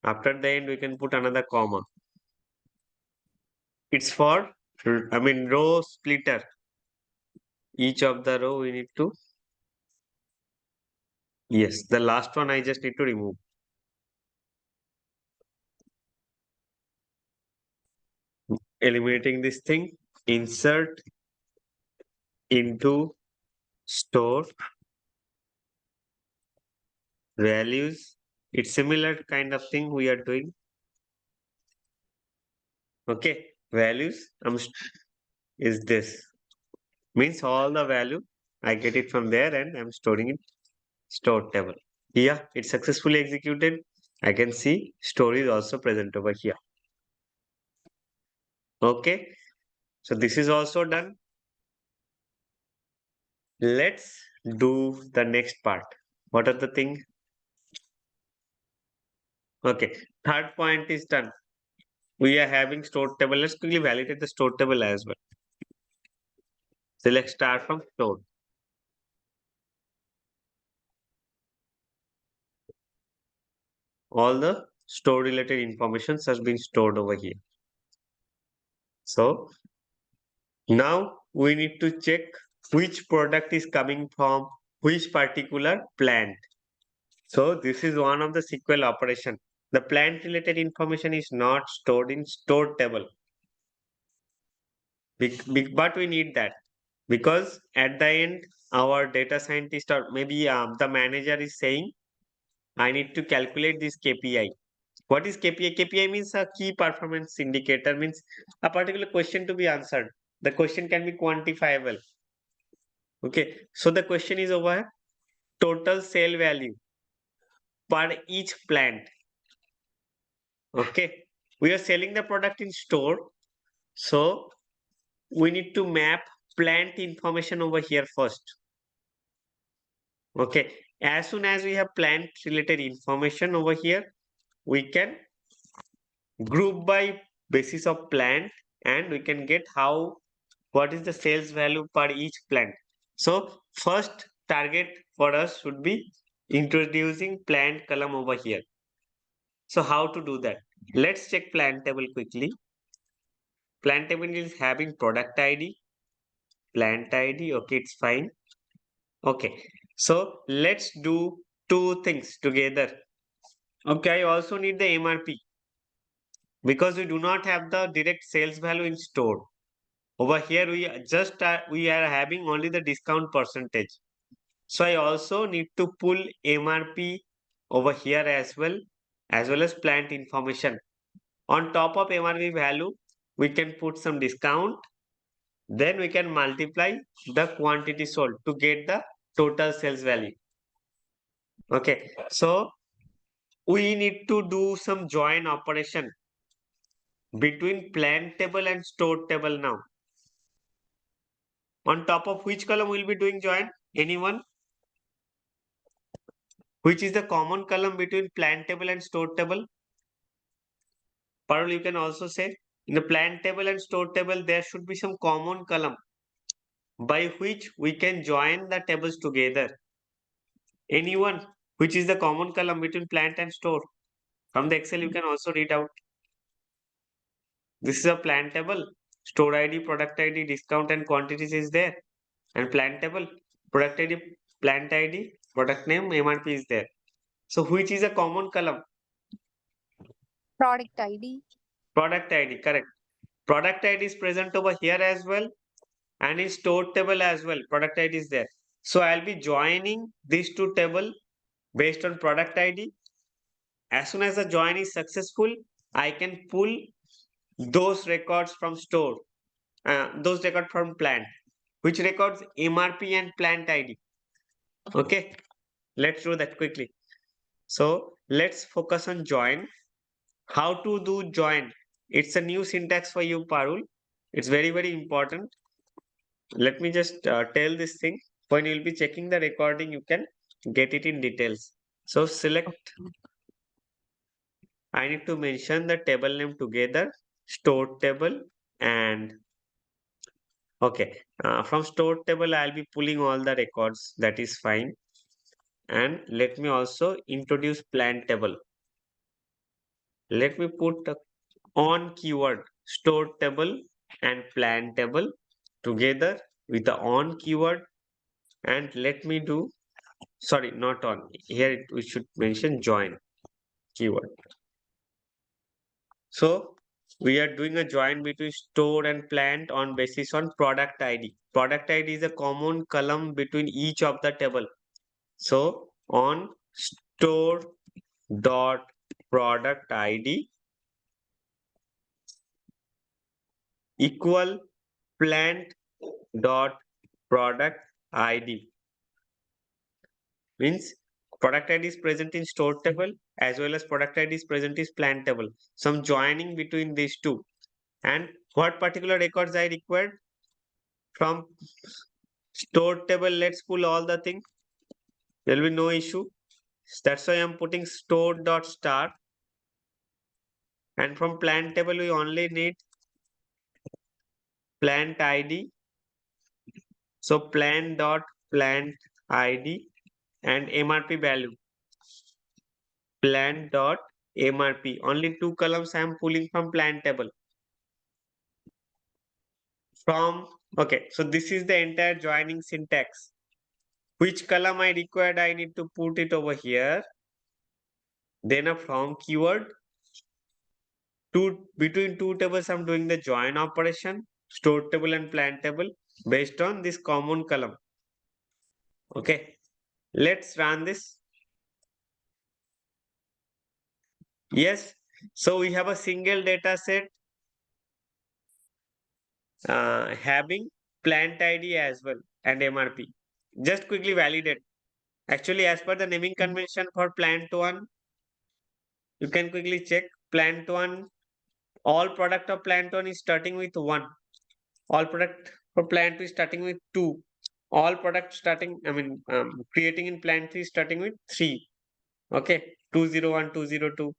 After the end, we can put another comma. It's for, row splitter. Each of the row we need to. Yes, the last one I just need to remove. Eliminating this thing, insert into store values. It's similar kind of thing we are doing. Okay, values. is this. Means all the value I get it from there and I'm storing it stored table. Yeah, it's successfully executed. I can see store is also present over here. Okay, so this is also done. Let's do the next part. What are the things? Okay, third point is done. We are having stored table. Let's quickly validate the stored table as well. So let's start from stored. All the store related informations has been stored over here. So now we need to check which product is coming from which particular plant. So this is one of the SQL operation. The plant related information is not stored in stored table. But we need that because at the end our data scientist or maybe the manager is saying I need to calculate this KPI. What is KPI? KPI means a key performance indicator, means a particular question to be answered. The question can be quantifiable. Okay, so the question is over total sale value per each plant. Okay, we are selling the product in store, so we need to map plant information over here first. Okay, as soon as we have plant related information over here, we can group by basis of plant and we can get how what is the sales value per each plant. So first target for us should be introducing plant column over here. So how to do that? Let's check plant table quickly. Plant table is having product ID, plant ID. Okay, it's fine. Okay, so let's do two things together. Okay, I also need the MRP because we do not have the direct sales value in store. Over here, we are having only the discount percentage. So I also need to pull MRP over here as well as plant information. On top of MRP value, we can put some discount. Then we can multiply the quantity sold to get the total sales value. Okay, so we need to do some join operation between plant table and stored table now. On top of which column we'll be doing join? Anyone? Which is the common column between plant table and stored table? Parul, you can also say in the plant table and stored table, there should be some common column by which we can join the tables together. Anyone? Which is the common column between plant and store? From the Excel, you can also read out. This is a plant table. Store ID, product ID, discount and quantities is there. And plant table, product ID, plant ID, product name, MRP is there. So which is a common column? Product ID. Product ID, correct. Product ID is present over here as well and in stored table as well. Product ID is there. So I'll be joining these two table based on product ID. As soon as the join is successful, I can pull those records from store, those records from plant, which records MRP and plant ID. Okay, let's do that quickly. So let's focus on join. How to do join? It's a new syntax for you, Parul. It's very, very important. Let me just tell this thing. When you'll be checking the recording, you can get it in details. So select, I need to mention the table name together, stored table and okay. From stored table, I'll be pulling all the records. That is fine. And let me also introduce plant table. Let me put on keyword stored table and plant table together with the on keyword. And let me do, sorry, not on. Here we should mention join keyword. So we are doing a join between store and plant on basis on product ID. Product ID is a common column between each of the table. So on store dot product ID equal plant dot product ID. Means product ID is present in store table as well as product ID is present in plant table. Some joining between these two. And what particular records I required from store table? Let's pull all the thing. There will be no issue. That's why I'm putting store dot start. And from plant table, we only need plant ID. So plant dot plant ID and MRP value. Plant dot MRP. Only two columns I am pulling from plant table. Okay, so this is the entire joining syntax. Which column I required, I need to put it over here. Then a from keyword. Between two tables, I'm doing the join operation, store table and plant table based on this common column. Okay, let's run this. Yes, so we have a single data set having plant ID as well and MRP. Just quickly validate. Actually, as per the naming convention for plant one, you can quickly check plant one. All product of plant one is starting with 1. All product for plant 2 is starting with 2. All product starting, creating in plant 3 starting with 3. Okay, 201, 202,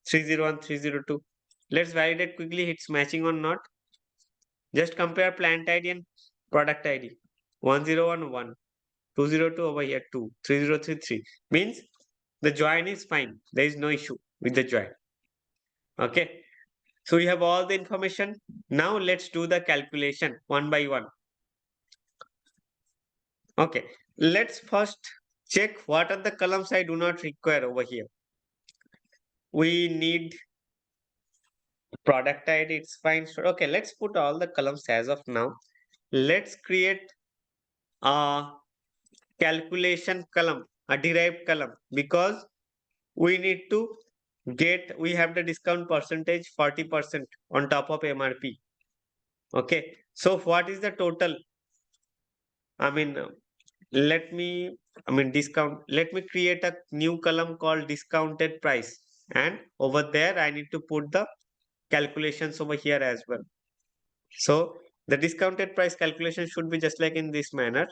301, 302. Let's validate quickly it's matching or not. Just compare plant ID and product ID. 101, 1. 202 over here 2. 3033 3. Means the join is fine. There is no issue with the join. Okay. So we have all the information. Now let's do the calculation one by one. Okay, let's first check what are the columns I do not require over here. We need product ID, it's fine. So, okay, let's put all the columns as of now. Let's create a calculation column, a derived column, because we need to we have the discount percentage 40% on top of MRP. Okay, so what is the total? Let me create a new column called discounted price, and over there I need to put the calculations over here as well. So the discounted price calculation should be just like in this manner.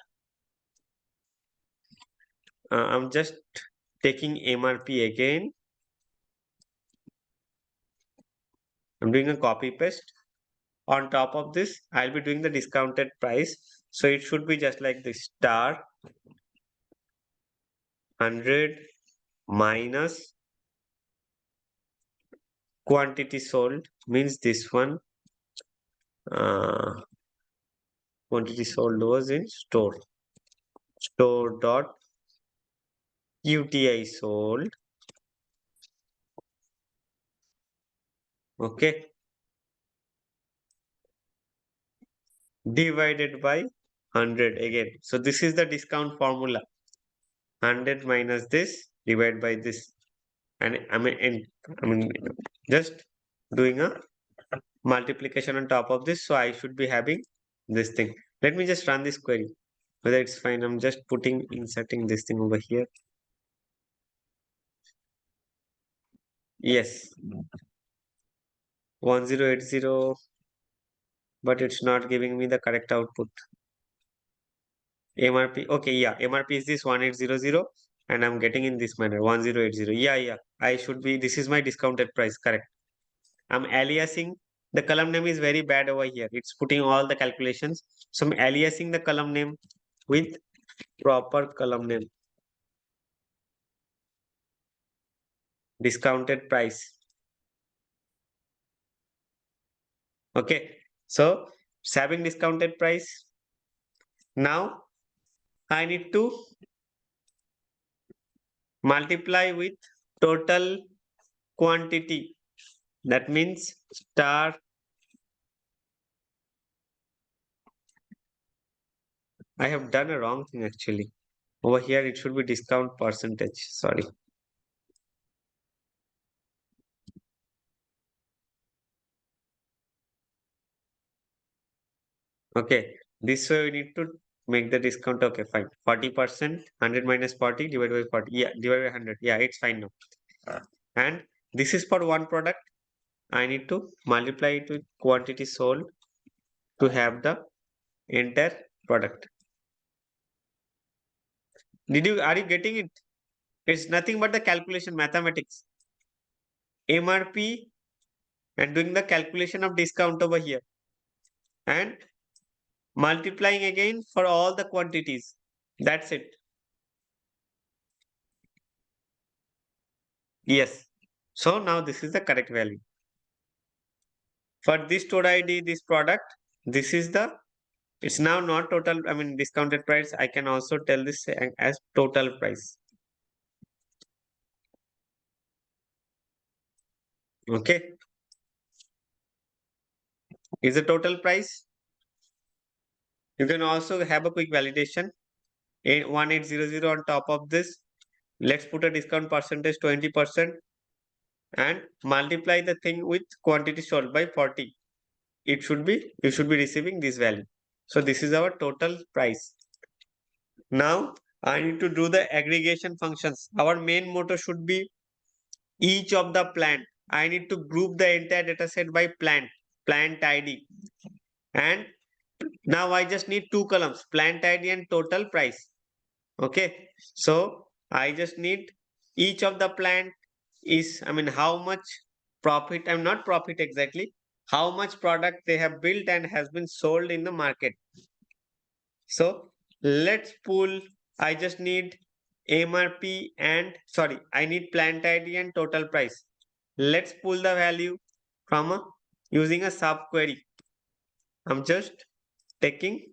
I'm just taking MRP again. I'm doing a copy paste. On top of this, I'll be doing the discounted price. So it should be just like this: star 100 minus quantity sold, means this one. Quantity sold was in store dot UTI sold. Okay, divided by 100 again. So this is the discount formula: 100 minus this divided by this. And just doing a multiplication on top of this. So I should be having this thing. Let me just run this query whether it's fine. I'm just inserting this thing over here. Yes, 1080, but it's not giving me the correct output. MRP, okay, yeah, MRP is this 1800 and I'm getting in this manner 1080. Yeah, I should be, this is my discounted price, correct. I'm aliasing. The column name is very bad over here. It's putting all the calculations. So I'm aliasing the column name with proper column name. Discounted price. Okay. So it's having discounted price. Now I need to multiply with total quantity. That means star. I have done a wrong thing actually. Over here it should be discount percentage. Sorry. Okay, this way we need to make the discount. Okay, fine. 40%, 100 minus 40 divided by 40. Yeah, divided by 100. Yeah, it's fine now. And this is for one product. I need to multiply it with quantity sold to have the entire product. Are you getting it? It's nothing but the calculation mathematics. MRP and doing the calculation of discount over here. And multiplying again for all the quantities. That's it. Yes. So now this is the correct value. For this store ID, this product, this is the, it's now not total, I mean discounted price. I can also tell this as total price. Okay. Is the total price. You can also have a quick validation. 1800 on top of this. Let's put a discount percentage 20% and multiply the thing with quantity sold by 40. You should be receiving this value. So this is our total price. Now I need to do the aggregation functions. Our main motto should be each of the plant. I need to group the entire data set by plant ID. And now I just need two columns, plant ID and total price. Okay. So I just need each of the plant is, I mean, how much profit, I'm not profit exactly, how much product they have built and has been sold in the market. So let's pull, I just need MRP and sorry, I need plant ID and total price. Let's pull the value from using a subquery. I'm just taking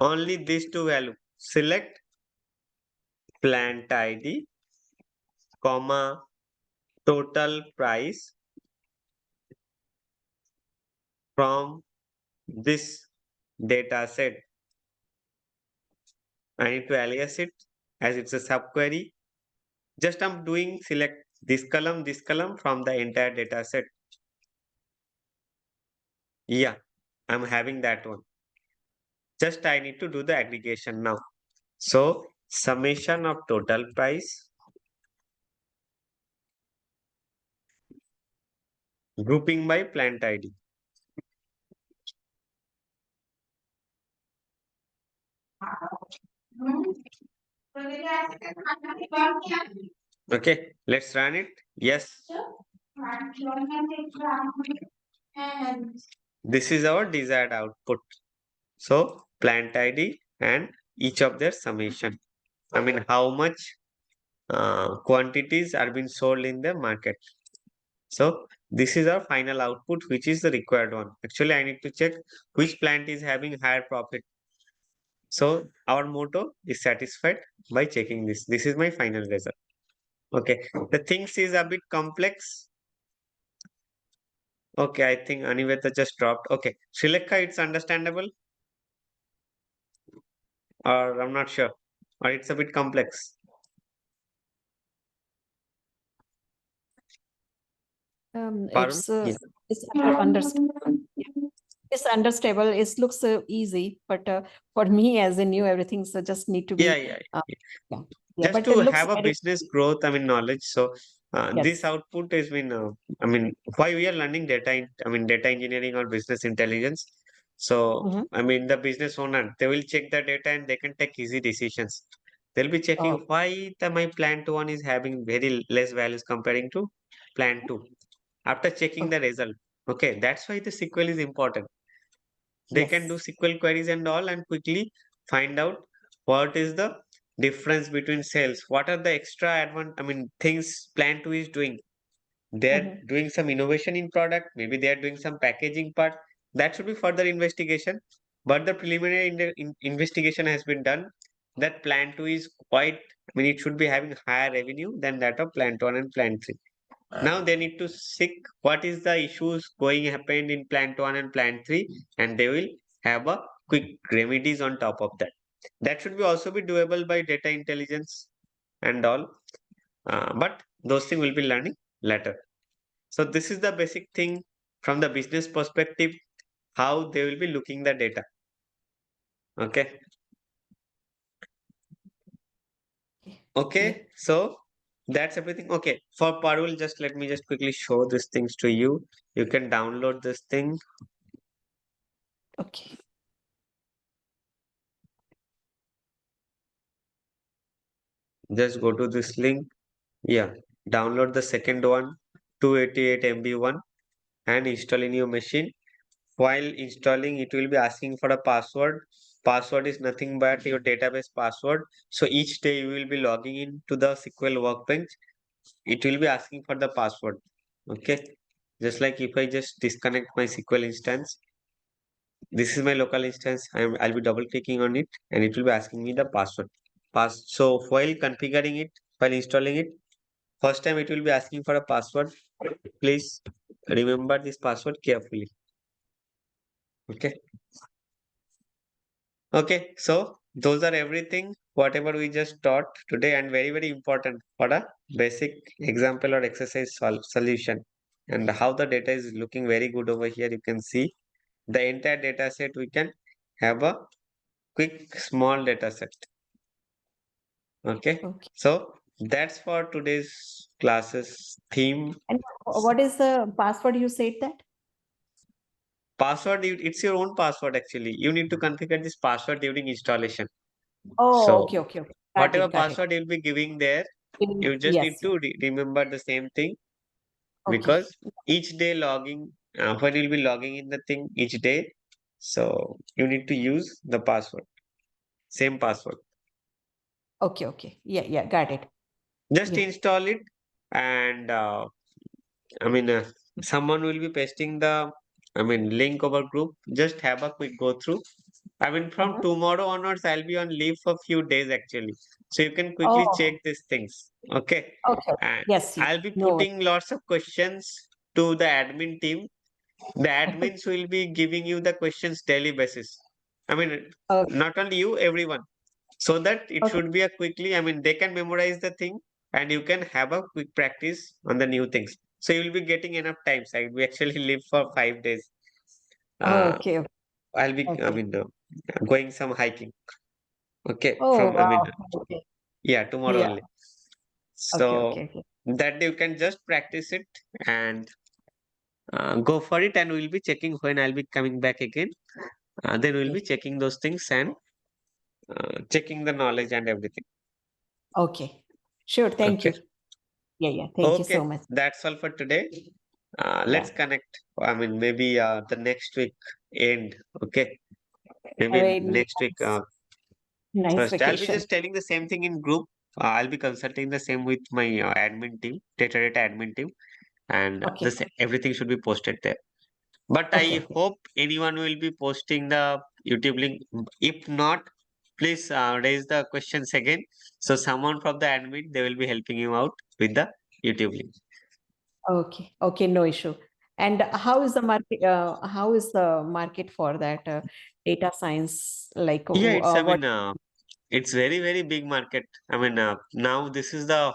only these two values. Select plant ID, comma, total price from this data set. I need to alias it as it's a subquery. Just I'm doing select this column from the entire data set. Yeah, I'm having that one. Just I need to do the aggregation now. So summation of total price, grouping by plant ID. Okay, let's run it. Yes. This is our desired output. So plant ID and each of their summation. I mean, how much quantities are being sold in the market. So this is our final output, which is the required one. Actually, I need to check which plant is having higher profit. So our motto is satisfied by checking this. This is my final result. Okay, the things is a bit complex. Okay, I think Aniveta just dropped. Okay, Srilekha, it's understandable, or I'm not sure, or it's a bit complex. It's Parul? it's understandable. It's understandable. It looks easy, but for me as a new, everything so just need to be Yeah. yeah. Just But to it looks have a very business growth, I mean, knowledge. So this yes. output has been, I mean, why we are learning data engineering or business intelligence. So, Mhm. I mean, the business owner, they will check the data and they can take easy decisions. They'll be checking Oh, why my plant one is having very less values comparing to plant two. After checking okay. the result, okay, that's why the SQL is important. They can do Yes. SQL queries and all and quickly find out what is the difference between sales. What are the extra things Plant 2 is doing. They're Mhm. doing some innovation in product. Maybe they are doing some packaging part. That should be further investigation. But the preliminary investigation has been done that Plant 2 is quite, it should be having higher revenue than that of Plant 1 and Plant 3. Now they need to seek what is the issues going happened in plant 1 and plant 3 and they will have a quick remedies on top of that. That should be also be doable by data intelligence and all. But those things will be learning later. So this is the basic thing from the business perspective, how they will be looking the data. Okay. Yeah. Okay. So that's everything. Okay. For Parul, just let me just quickly show these things to you. You can download this thing. Okay. Just go to this link. Yeah. Download the second one, 288 MB one, and install in your machine. While installing, it will be asking for a password. Password is nothing but your database password. So each day you will be logging into the SQL Workbench. It will be asking for the password. Okay. Just like if I just disconnect my SQL instance, this is my local instance. I'll be double clicking on it and it will be asking me the password. So while configuring it, while installing it, first time it will be asking for a password. Please remember this password carefully. Okay. Okay, so those are everything, whatever we just taught today, and very, very important for a basic example or exercise solution. And how the data is looking very good over here. You can see the entire data set. We can have a quick small data set. Okay, Okay. so that's for today's classes theme. And what is the password you said that? Password, it's your own password actually. You need to configure this password during installation. Oh, So okay, okay, okay. Got whatever it, got it. password you'll be giving there, you just need Yes, to remember the same thing, okay. because each day logging, when you'll be logging in the thing each day, so you need to use the password, same password. Okay, okay. Yeah, yeah, got it. Just Yeah. install it, and I mean, someone will be pasting the, I mean, link over group. Just have a quick go through. I mean, from Mhm. tomorrow onwards, I'll be on leave for few days actually. So you can quickly Oh, check these things. Okay. okay. And Yes, yes. I'll be No. putting lots of questions to the admin team. The admins will be giving you the questions daily basis. I mean, Okay, not only you, everyone. So that it okay. should be a quickly, I mean, they can memorize the thing and you can have a quick practice on the new things. So you'll be getting enough time. So we actually live for 5 days. Uh, Okay, okay. I'll be, I Okay. mean, going some hiking. Okay, Oh, from, I mean, wow. Okay. yeah, tomorrow Yeah. only. Okay, So okay, okay. that you can just practice it and go for it, and we'll be checking when I'll be coming back again. Then we'll be Okay. checking those things and checking the knowledge and everything. Okay. Sure. Thank Okay. you. Yeah, yeah. Thank you so Okay. much. That's all for today. Yeah. Let's connect. I mean, maybe the next week end. Okay. Have Maybe a next week. nice First, I'll be vacation. just telling the same thing in group. I'll be consulting the same with my admin team, data admin team, and Okay. everything should be posted there. But Okay, I okay. hope anyone will be posting the YouTube link. If not, please raise the questions again. So someone from the admin, they will be helping you out with the YouTube link. Okay. Okay. No issue. And how is the market? How is the market for that data science? Like, Yeah, it's, I what? mean, it's very, very big market. I mean, now this is the